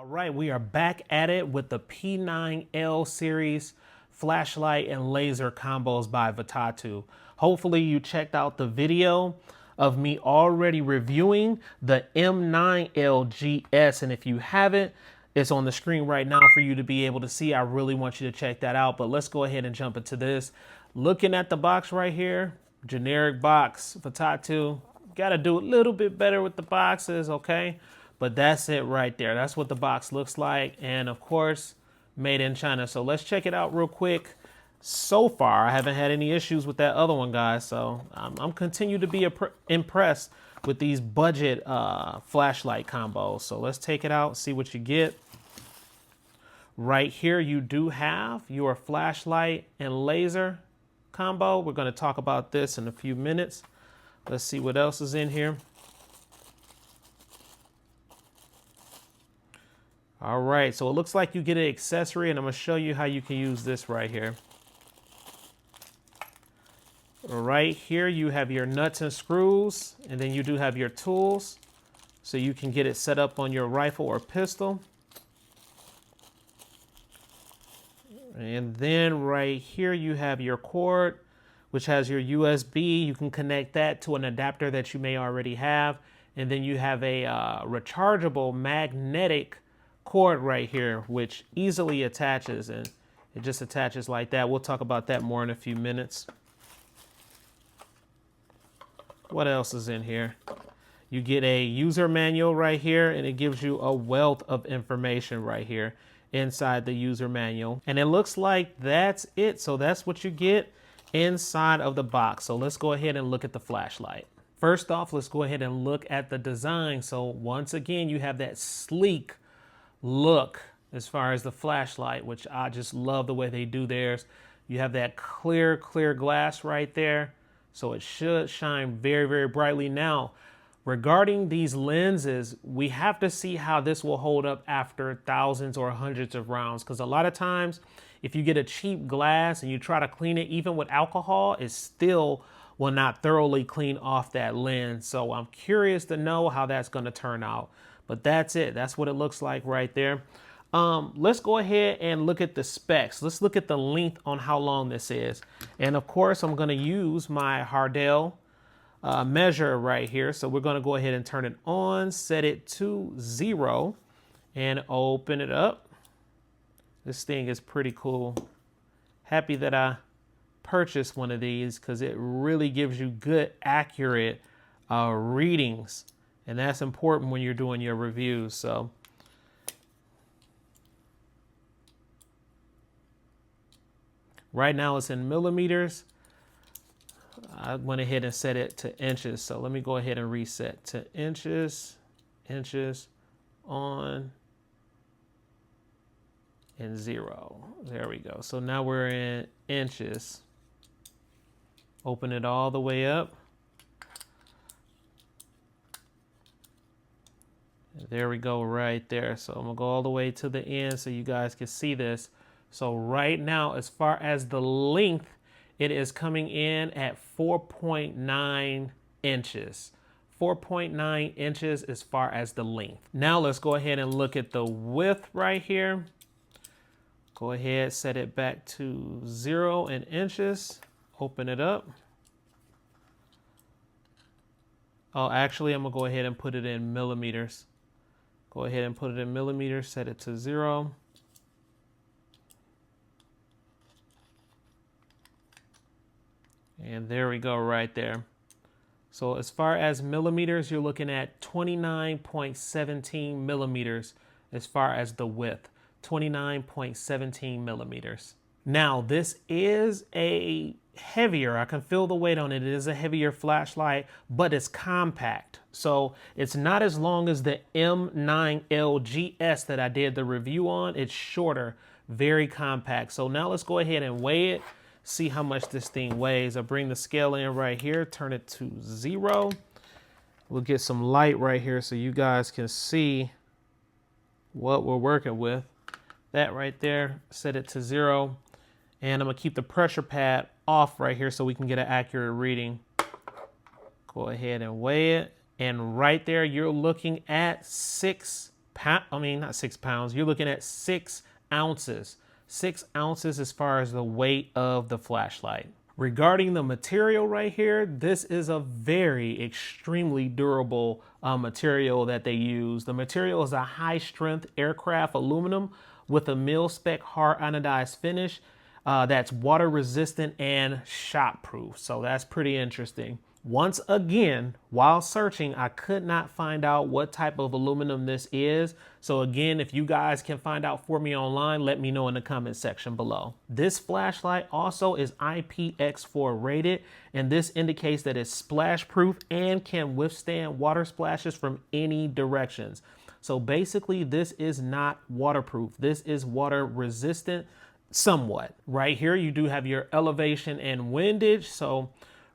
All right, we are back at it with the P9L series flashlight and laser combos by Votatu. Hopefully you checked out the video of me already reviewing the M9L-GS, and if you haven't, it's on the screen right now for you to be able to see. I really want you to check that out, but let's go ahead and jump into this. Looking at the box right here, generic box, Votatu. Got to do a little bit better with the boxes, okay? But that's it right there. That's what the box looks like. And of course, made in China. So let's check it out real quick. So far, I haven't had any issues with that other one, guys. So I'm continue to be impressed with these budget flashlight combos. So let's take it out, see what you get. Right here, you do have your flashlight and laser combo. We're going to talk about this in a few minutes. Let's see what else is in here. All right, so it looks like you get an accessory, and I'm going to show you how you can use this right here. Right here, you have your nuts and screws, and then you do have your tools, so you can get it set up on your rifle or pistol. And then right here, you have your cord, which has your USB. You can connect that to an adapter that you may already have. And then you have a rechargeable magnetic cord right here, which easily attaches, and it just attaches like that. We'll talk about that more in a few minutes. What else is in here? You get a user manual right here, and it gives you a wealth of information right here inside the user manual. And it looks like that's it. So that's what you get inside of the box. So let's go ahead and look at the flashlight. First off, let's go ahead and look at the design. So once again, you have that sleek look as far as the flashlight, which I just love the way they do theirs. You have that clear glass right there, so it should shine very, very brightly. Now, regarding these lenses, we have to see how this will hold up after thousands or hundreds of rounds, because a lot of times if you get a cheap glass and you try to clean it, even with alcohol, it still will not thoroughly clean off that lens. So I'm curious to know how that's going to turn out. But that's it. That's what it looks like right there. Let's go ahead and look at the specs. Let's look at the length on how long this is. And of course, I'm going to use my Hardell measure right here. So we're going to go ahead and turn it on, set it to 0, and open it up. This thing is pretty cool. Happy that I purchased one of these because it really gives you good, accurate readings. And that's important when you're doing your reviews. So right now it's in millimeters. I went ahead and set it to inches. So let me go ahead and reset to inches, on, and 0. There we go. So now we're in inches. Open it all the way up. There we go right there. So I'm gonna go all the way to the end so you guys can see this. So right now, as far as the length, it is coming in at 4.9 inches. 4.9 inches as far as the length. Now let's go ahead and look at the width right here. Go ahead, set it back to 0 in inches. Open it up. Oh, actually, I'm gonna go ahead and put it in millimeters. Go ahead and put it in millimeters, set it to 0. And there we go right there. So as far as millimeters, you're looking at 29.17 millimeters as far as the width, 29.17 millimeters. Now this is a heavier, I can feel the weight on it. It is a heavier flashlight, but it's compact. So it's not as long as the M9L-GS that I did the review on. It's shorter, very compact. So now let's go ahead and weigh it, see how much this thing weighs. I'll bring the scale in right here, turn it to 0. We'll get some light right here so you guys can see what we're working with. That right there, set it to 0. And I'm gonna keep the pressure pad off right here so we can get an accurate reading. Go ahead and weigh it. And right there, you're looking at 6 not 6 pounds. You're looking at 6 ounces. 6 ounces as far as the weight of the flashlight. Regarding the material right here, this is a very extremely durable material that they use. The material is a high strength aircraft aluminum with a mil-spec hard anodized finish that's water resistant and shot proof. So that's pretty interesting. Once again, while searching, I could not find out what type of aluminum this is. So again, if you guys can find out for me online, let me know in the comment section below. This flashlight also is IPX4 rated, and this indicates that it's splash proof and can withstand water splashes from any directions. So basically, this is not waterproof. This is water resistant somewhat. Right here, you do have your elevation and windage. So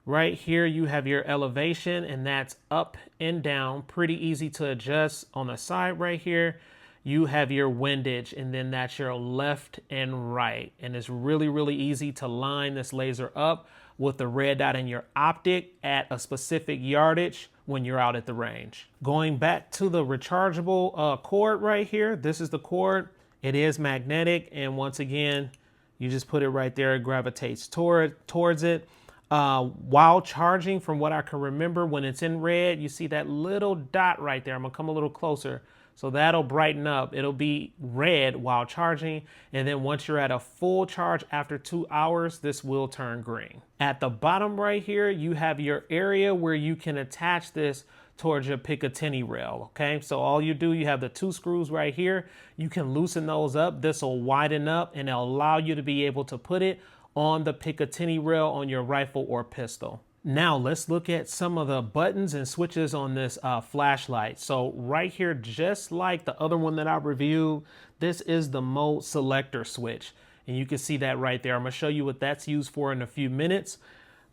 right here, you have your elevation, and that's up and down, pretty easy to adjust. On the side right here, you have your windage, and then that's your left and right. And it's really, really easy to line this laser up with the red dot in your optic at a specific yardage when you're out at the range. Going back to the rechargeable cord right here, this is the cord. It is magnetic, and once again, you just put it right there. It gravitates towards it. While charging, from what I can remember, when it's in red, you see that little dot right there. I'm gonna come a little closer. So that'll brighten up. It'll be red while charging. And then once you're at a full charge after 2 hours, this will turn green. At the bottom right here, you have your area where you can attach this towards your Picatinny rail. Okay, so all you do, you have the 2 screws right here. You can loosen those up. This will widen up and it'll allow you to be able to put it on the Picatinny rail on your rifle or pistol. Now let's look at some of the buttons and switches on this flashlight. So right here, just like the other one that I reviewed, this is the mode selector switch. And you can see that right there. I'm gonna show you what that's used for in a few minutes.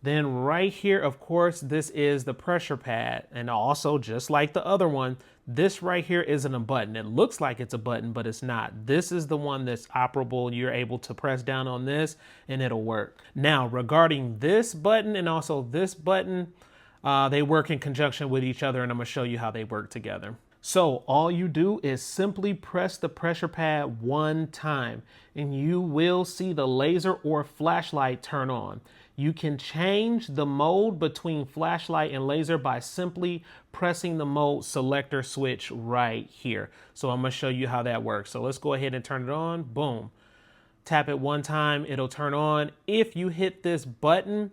Then right here, of course, this is the pressure pad. And also, just like the other one, this right here isn't a button. It looks like it's a button, but it's not. This is the one that's operable. You're able to press down on this and it'll work. Now, regarding this button and also this button, they work in conjunction with each other, and I'm gonna show you how they work together. So all you do is simply press the pressure pad one time and you will see the laser or flashlight turn on. You can change the mode between flashlight and laser by simply pressing the mode selector switch right here. So I'm gonna show you how that works. So let's go ahead and turn it on. Boom. Tap it one time, it'll turn on. If you hit this button,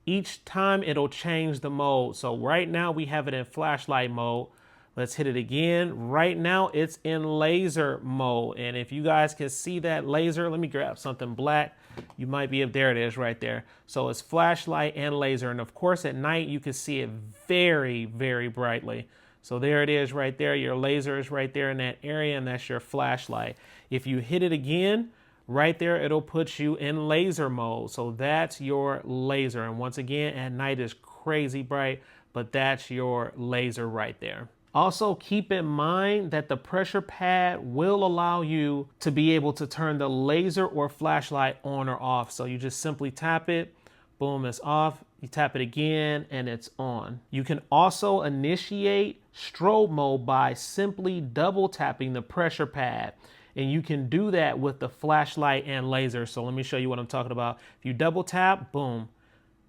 each time it'll change the mode. So right now we have it in flashlight mode. Let's hit it again. Right now it's in laser mode. And if you guys can see that laser, let me grab something black. You might be, there it is right there. So it's flashlight and laser. And of course at night you can see it very, very brightly. So there it is right there. Your laser is right there in that area, and that's your flashlight. If you hit it again, right there, it'll put you in laser mode. So that's your laser. And once again, at night is crazy bright, but that's your laser right there. Also, keep in mind that the pressure pad will allow you to be able to turn the laser or flashlight on or off. So you just simply tap it, boom, it's off. You tap it again and it's on. You can also initiate strobe mode by simply double tapping the pressure pad. And you can do that with the flashlight and laser. So let me show you what I'm talking about. If you double tap, boom,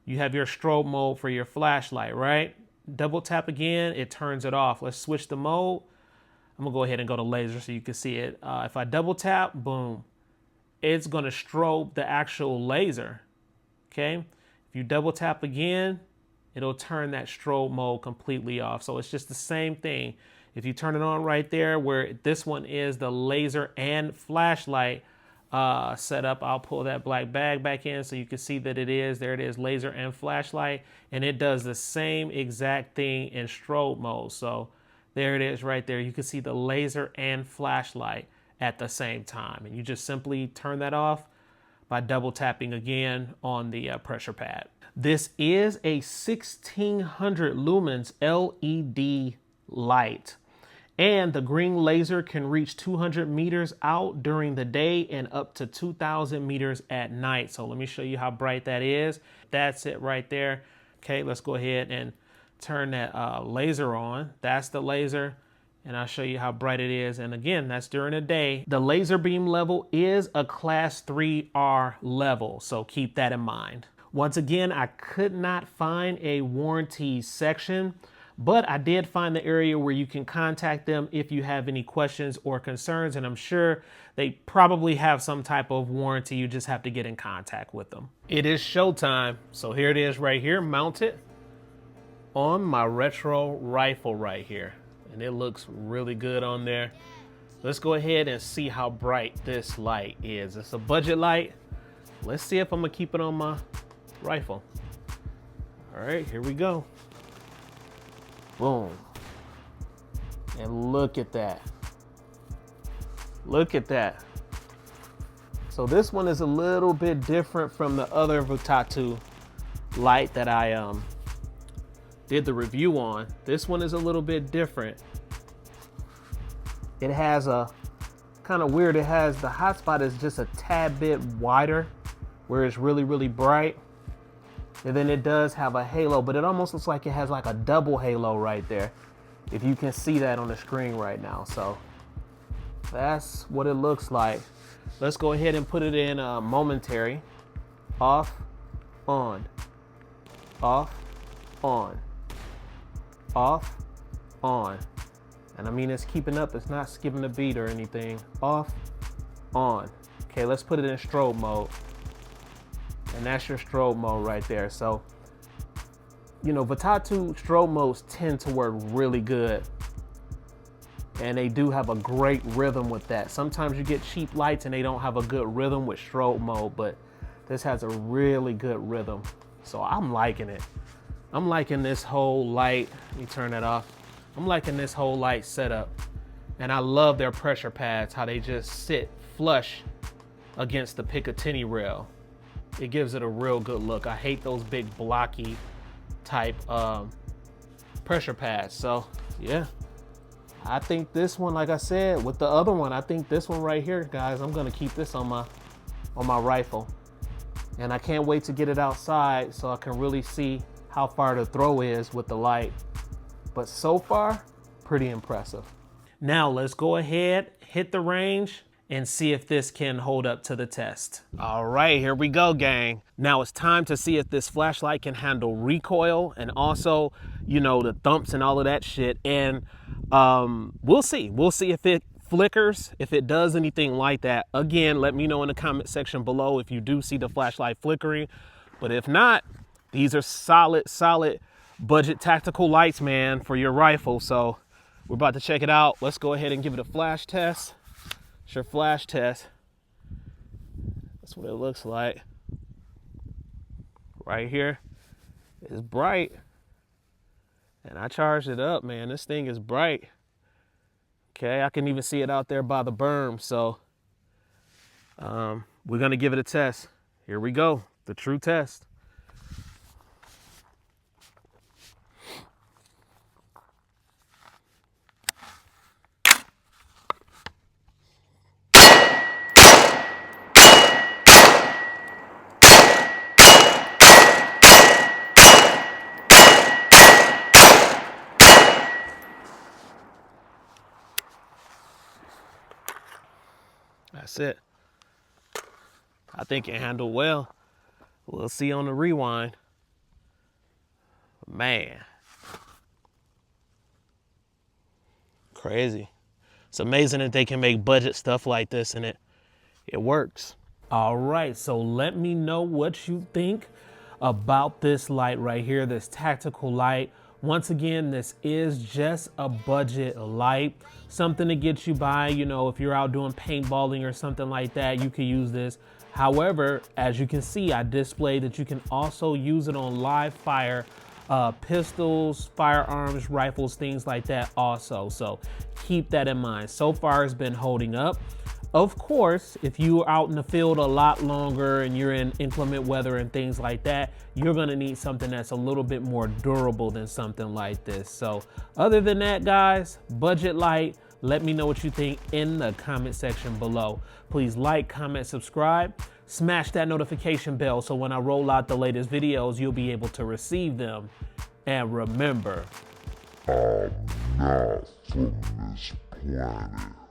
you have your strobe mode for your flashlight, right? Double tap again, it turns it off. Let's switch the mode. I'm gonna go ahead and go to laser so you can see it. If I double tap, boom, it's gonna strobe the actual laser, okay? If you double tap again, it'll turn that strobe mode completely off. So it's just the same thing. If you turn it on right there, where this one is the laser and flashlight setup, I'll pull that black bag back in so you can see that it is, there it is, laser and flashlight, and it does the same exact thing in strobe mode. So there it is right there. You can see the laser and flashlight at the same time, and you just simply turn that off by double tapping again on the pressure pad. This is a 1600 lumens LED light. And the green laser can reach 200 meters out during the day and up to 2,000 meters at night. So let me show you how bright that is. That's it right there. Okay, let's go ahead and turn that laser on. That's the laser. and I'll show you how bright it is. And again, that's during the day. The laser beam level is a class 3R level, so keep that in mind. Once again, I could not find a warranty section, but I did find the area where you can contact them if you have any questions or concerns, and I'm sure they probably have some type of warranty. You just have to get in contact with them. It is showtime, so here it is right here, mounted on my retro rifle right here, and it looks really good on there. Let's go ahead and see how bright this light is. It's a budget light. Let's see if I'm gonna keep it on my rifle. All right, here we go. Boom. And look at that. Look at that. So this one is a little bit different from the other Votatu light that I did the review on. This one is a little bit different. It has a kind of weird, it has the hotspot is just a tad bit wider where it's really, really bright. And then it does have a halo, but it almost looks like it has like a double halo right there, if you can see that on the screen right now. So that's what it looks like. Let's go ahead and put it in momentary. Off, on, off, on, off, on. And I mean, it's keeping up. It's not skipping a beat or anything. Off, on. Okay, let's put it in strobe mode. And that's your strobe mode right there. So, you know, Votatu strobe modes tend to work really good. And they do have a great rhythm with that. Sometimes you get cheap lights and they don't have a good rhythm with strobe mode, but this has a really good rhythm. So I'm liking it. I'm liking this whole light. Let me turn that off. I'm liking this whole light setup. And I love their pressure pads, how they just sit flush against the Picatinny rail. It gives it a real good look. I hate those big blocky type pressure pads. So yeah, I think this one, like I said, with the other one, I think this one right here, guys, I'm gonna keep this on my rifle. And I can't wait to get it outside so I can really see how far the throw is with the light. But so far, pretty impressive. Now let's go ahead, hit the range, and see if this can hold up to the test. All right, here we go, gang. Now it's time to see if this flashlight can handle recoil and also, you know, the thumps and all of that shit. And we'll see. We'll see if it flickers, if it does anything like that. Again, let me know in the comment section below if you do see the flashlight flickering. But if not, these are solid budget tactical lights, man, for your rifle. So we're about to check it out. Let's go ahead and give it a flash test. It's your flash test. That's what it looks like. Right here. It's bright. And I charged it up, man. This thing is bright. Okay, I can even see it out there by the berm. So we're gonna give it a test. Here we go, the true test. That's it. I think it handled well. We'll see on the rewind. Man. Crazy. It's amazing that they can make budget stuff like this and it works. All right, so let me know what you think about this light right here, this tactical light. Once again, this is just a budget light, something to get you by, you know, if you're out doing paintballing or something like that, you could use this. However, as you can see, I displayed that you can also use it on live fire, pistols, firearms, rifles, things like that also. So keep that in mind. So far, it's been holding up. Of course, if you're out in the field a lot longer and you're in inclement weather and things like that, you're gonna need something that's a little bit more durable than something like this. So other than that, guys, budget light, let me know what you think in the comment section below. Please like, comment, subscribe, smash that notification bell so when I roll out the latest videos, you'll be able to receive them. And remember, I'm not from this planet.